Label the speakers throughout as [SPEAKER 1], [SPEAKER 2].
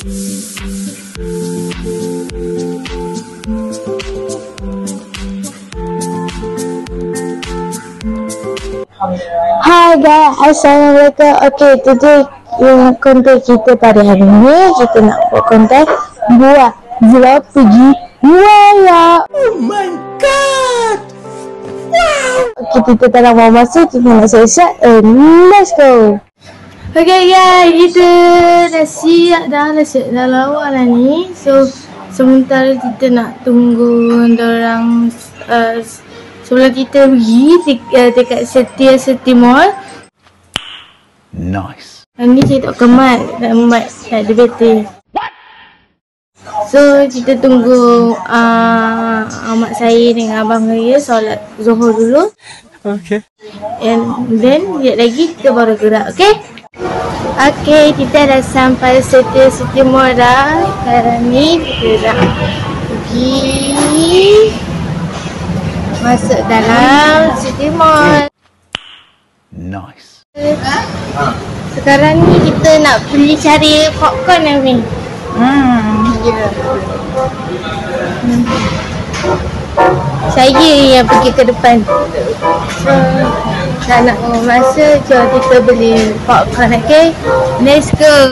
[SPEAKER 1] Hai guys, Assalamualaikum. Okay, today yang konten kita pada hari ni, kita nak buat konten buat vlog pergi buaya. Oh my god, wow. Okay, kita tak nak buang masa, kita nak siap-siap and let's go. Okay guys, kita dah siap dah lawak lah ni. So sementara kita nak tunggu dorang sebelum kita pergi dekat Setia City Mall.
[SPEAKER 2] Nice.
[SPEAKER 1] Ni saya tak kemat, mat tak ada bateri. So kita tunggu mak saya dengan abang saya solat Zuhur dulu.
[SPEAKER 2] Okay.
[SPEAKER 1] And then sekejap lagi kita baru gerak, okay? Okay, kita dah sampai Setia City Mall dah. Sekarang ni kita dah pergi masuk dalam City Mall.
[SPEAKER 2] Nice.
[SPEAKER 1] Sekarang ni kita nak pergi cari popcorn yang ni. Saya yang pergi ke depan. So tak nak masa, jom kita beli popcorn, okay? Let's go.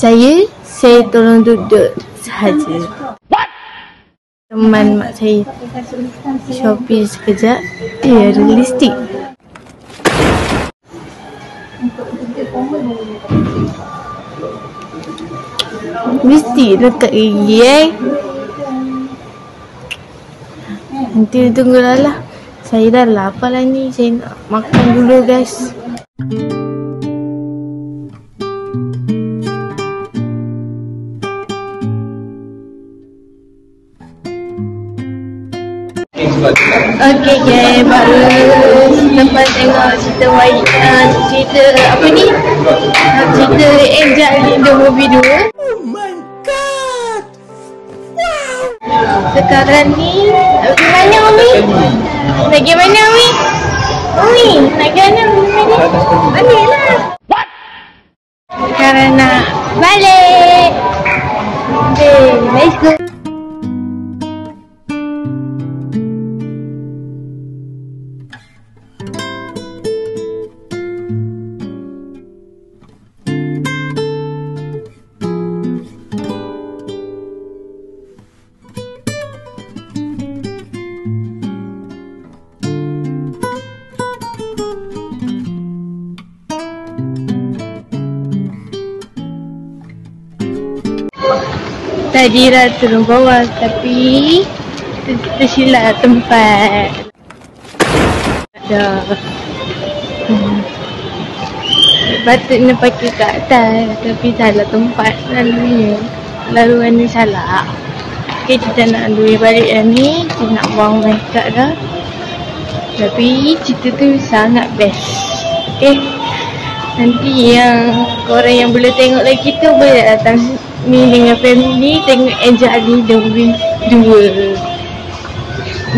[SPEAKER 1] Saya tolong duduk sahaja. Teman mak saya Shopee sekejap. Ada lipstick. Lipstick letak gigi Nanti tunggulah lah. Saya dah lapar lah ni. Saya nak makan dulu guys. Okay guys, baru lepas tengok cerita apa ni? Cerita Angelina the Movie 2. Oh my god, wow. Sekarang ni nak pergi mana Umi? Nak pergi mana Umi? Umi, nak pergi mana Umi? Balik lah. Sekarang nak balik. Okay, let's go. Tadi dah turun bawah tapi tersilap tempat. Dah. Patutnya pakai kat atas, tapi salah tempat lalunya. Laluan ni salah. Okay, kita nak lalui balik dah ni. Kita nak buang makeup dah. Tapi cerita tu sangat best. Okay, nanti yang korang yang boleh tengok lagi tu boleh datang ni dengan family tengok Angel Ali The Wish 2.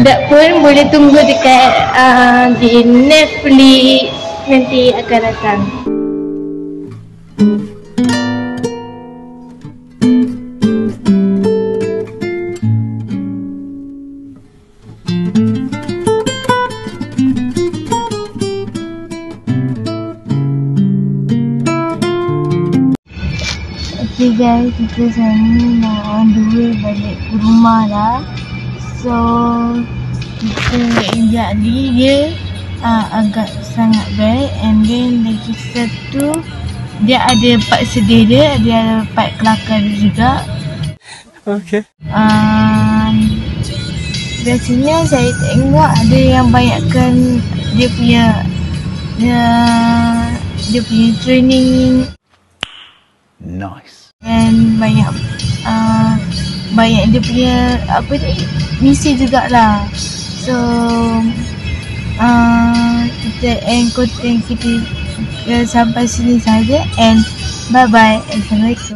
[SPEAKER 1] Tak pun boleh tunggu dekat di Netflix nanti akan datang. Okay guys, kita sekarang ni nak on the way balik ke rumah lah. So kita injak dia agak sangat baik. And then lagi satu, dia ada part sedih dia, dia ada part kelakar dia juga.
[SPEAKER 2] Okay.
[SPEAKER 1] Biasanya saya tengok ada yang banyakkan dia punya training.
[SPEAKER 2] Nice.
[SPEAKER 1] Dan banyak dia punya misi jugalah. So kita end konten kita sampai sini saja, and bye bye. Assalamualaikum.